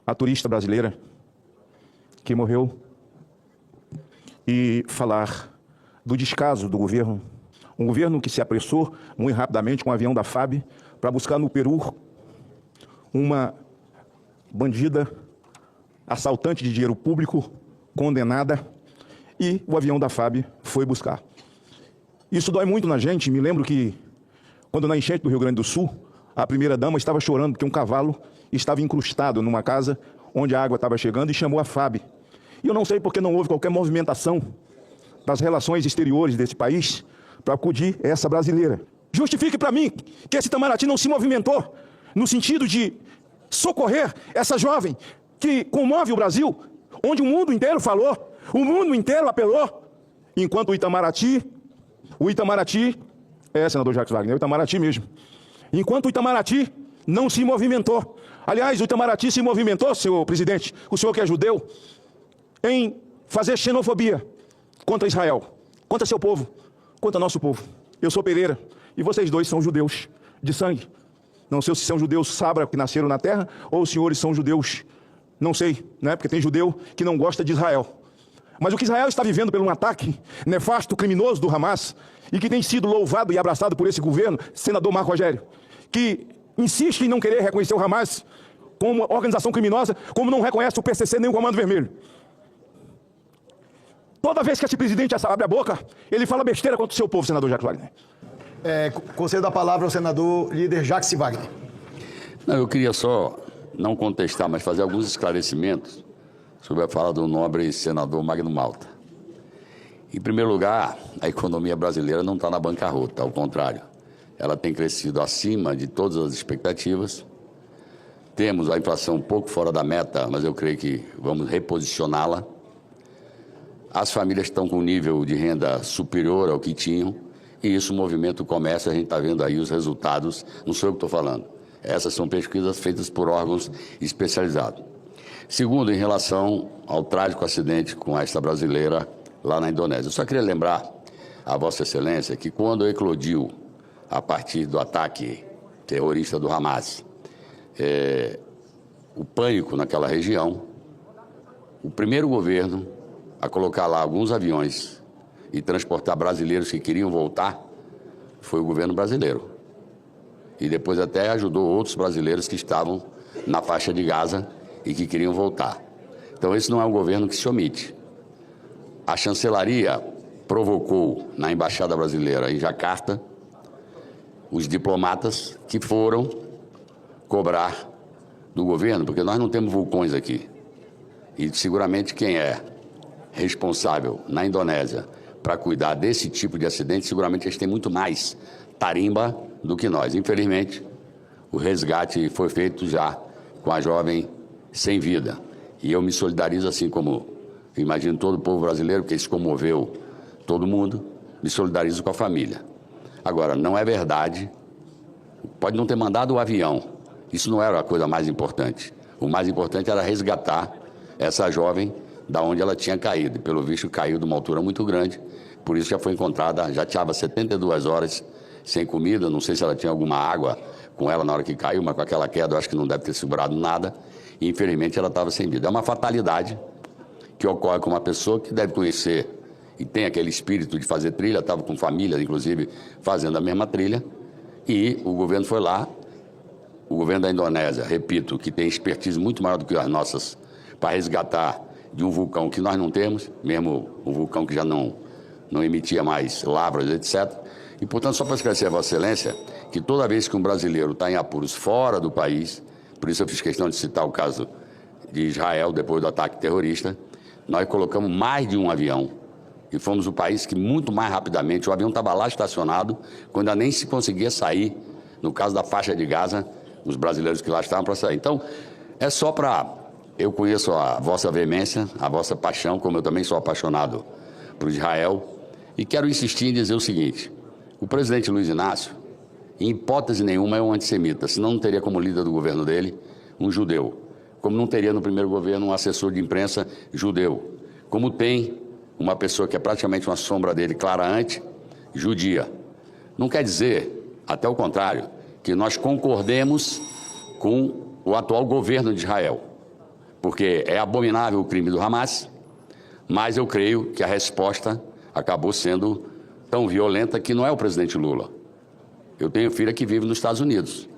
a turista brasileira que morreu e falar do descaso do governo, um governo que se apressou muito rapidamente com o avião da FAB para buscar no Peru uma bandida assaltante de dinheiro público condenada, e o avião da FAB foi buscar. Isso dói muito na gente. Me lembro que, quando na enchente do Rio Grande do Sul, a primeira-dama estava chorando porque um cavalo estava incrustado numa casa onde a água estava chegando e chamou a FAB. E eu não sei porque não houve qualquer movimentação das relações exteriores desse país para acudir essa brasileira. Justifique para mim que esse Itamaraty não se movimentou no sentido de socorrer essa jovem que comove o Brasil, onde o mundo inteiro falou, o mundo inteiro apelou, enquanto o Itamaraty, senador Jacques Wagner, o Itamaraty mesmo, enquanto o Itamaraty não se movimentou. Aliás, o Itamaraty se movimentou, senhor presidente, o senhor que é judeu, em fazer xenofobia contra Israel, contra seu povo, contra nosso povo. Eu sou Pereira e vocês dois são judeus de sangue. Não sei se são judeus sabra que nasceram na terra ou os senhores são judeus, não sei, né? Porque tem judeu que não gosta de Israel. Mas o que Israel está vivendo por um ataque nefasto, criminoso do Hamas, e que tem sido louvado e abraçado por esse governo, senador Marco Rogério, que insiste em não querer reconhecer o Hamas como organização criminosa, como não reconhece o PCC nem o Comando Vermelho. Toda vez que esse presidente abre a boca, ele fala besteira contra o seu povo, senador Jacques Wagner. Concedo a palavra ao senador líder Jacques Wagner. Não, eu queria só não contestar, mas fazer alguns esclarecimentos sobre a fala do nobre senador Magno Malta. Em primeiro lugar, a economia brasileira não está na bancarrota, ao contrário. Ela tem crescido acima de todas as expectativas. Temos a inflação um pouco fora da meta, mas eu creio que vamos reposicioná-la. As famílias estão com um nível de renda superior ao que tinham, e isso movimenta o comércio. A gente está vendo aí os resultados, não sou eu que estou falando. Essas são pesquisas feitas por órgãos especializados. Segundo, em relação ao trágico acidente com esta brasileira lá na Indonésia. Eu só queria lembrar a Vossa Excelência que quando eclodiu, a partir do ataque terrorista do Hamas, o pânico naquela região, o primeiro governo a colocar lá alguns aviões e transportar brasileiros que queriam voltar foi o governo brasileiro. E depois até ajudou outros brasileiros que estavam na faixa de Gaza e que queriam voltar. Então esse não é um governo que se omite. A chancelaria provocou na Embaixada Brasileira em Jacarta os diplomatas que foram cobrar do governo, porque nós não temos vulcões aqui. E seguramente quem é responsável na Indonésia para cuidar desse tipo de acidente, seguramente eles têm muito mais tarimba do que nós. Infelizmente, o resgate foi feito já com a jovem sem vida. E eu me solidarizo, assim como imagino todo o povo brasileiro, porque isso comoveu todo mundo, me solidarizo com a família. Agora, não é verdade, pode não ter mandado o avião, isso não era a coisa mais importante. O mais importante era resgatar essa jovem da onde ela tinha caído. E, pelo visto, caiu de uma altura muito grande, por isso já foi encontrada, já estava 72 horas sem comida, não sei se ela tinha alguma água com ela na hora que caiu, mas com aquela queda eu acho que não deve ter segurado nada, e infelizmente ela estava sem vida. É uma fatalidade que ocorre com uma pessoa que deve conhecer e tem aquele espírito de fazer trilha, estava com família, inclusive, fazendo a mesma trilha, e o governo foi lá, o governo da Indonésia, repito, que tem expertise muito maior do que as nossas, para resgatar de um vulcão que nós não temos, mesmo um vulcão que já não emitia mais lavras, etc. E, portanto, só para esclarecer a Vossa Excelência, que toda vez que um brasileiro está em apuros fora do país, por isso eu fiz questão de citar o caso de Israel, depois do ataque terrorista, nós colocamos mais de um avião e fomos o país que muito mais rapidamente, o avião estava lá estacionado, quando ainda nem se conseguia sair, no caso da faixa de Gaza, os brasileiros que lá estavam para sair. Então, é só para... Eu conheço a vossa veemência, a vossa paixão, como eu também sou apaixonado por Israel, e quero insistir em dizer o seguinte: o presidente Luiz Inácio, em hipótese nenhuma, é um antissemita, senão não teria como líder do governo dele um judeu, como não teria no primeiro governo um assessor de imprensa judeu, como tem uma pessoa que é praticamente uma sombra dele, clara judia. Não quer dizer, até o contrário, que nós concordemos com o atual governo de Israel. porque é abominável o crime do Hamas, mas eu creio que a resposta acabou sendo tão violenta que não é o presidente Lula. Eu tenho filha que vive nos Estados Unidos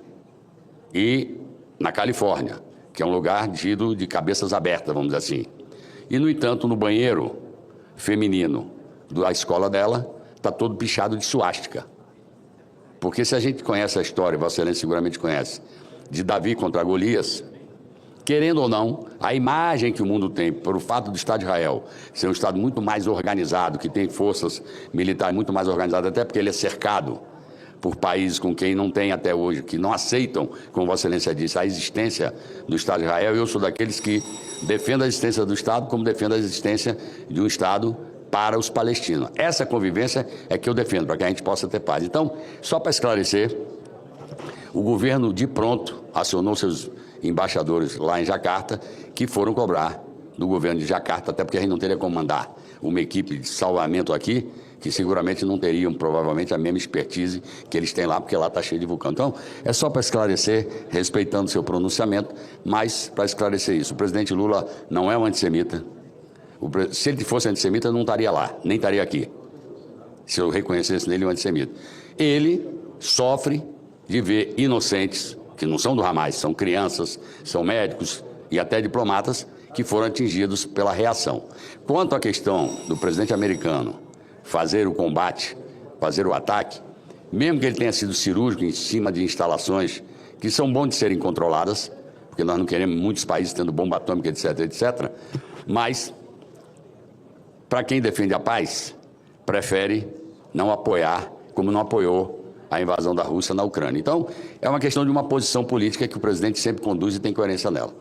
e na Califórnia, que é um lugar tido de cabeças abertas, vamos dizer assim. E, no entanto, no banheiro feminino da escola dela, está todo pichado de suástica. Porque se a gente conhece a história, Vossa Excelência seguramente conhece, de Davi contra Golias, querendo ou não, a imagem que o mundo tem, por o fato do Estado de Israel ser um Estado muito mais organizado, que tem forças militares muito mais organizadas, até porque ele é cercado por países com quem não tem até hoje, que não aceitam, como Vossa Excelência disse, a existência do Estado de Israel. Eu sou daqueles que defendem a existência do Estado, como defendo a existência de um Estado para os palestinos. Essa convivência é que eu defendo, para que a gente possa ter paz. Então, só para esclarecer, o governo de pronto acionou seus embaixadores lá em Jacarta, que foram cobrar do governo de Jacarta, até porque a gente não teria como mandar uma equipe de salvamento aqui, que seguramente não teriam, provavelmente, a mesma expertise que eles têm lá, porque lá está cheio de vulcão. Então, é só para esclarecer, respeitando seu pronunciamento, mas para esclarecer isso. O presidente Lula não é um antissemita. Se ele fosse antissemita, não estaria lá, nem estaria aqui, se eu reconhecesse nele um antissemita. Ele sofre de ver inocentes, que não são do Hamas, são crianças, são médicos e até diplomatas, que foram atingidos pela reação. Quanto à questão do presidente americano fazer o combate, fazer o ataque, mesmo que ele tenha sido cirúrgico em cima de instalações que são bons de serem controladas, porque nós não queremos muitos países tendo bomba atômica, etc., etc., mas, para quem defende a paz, prefere não apoiar, como não apoiou a invasão da Rússia na Ucrânia. Então, é uma questão de uma posição política que o presidente sempre conduz e tem coerência nela.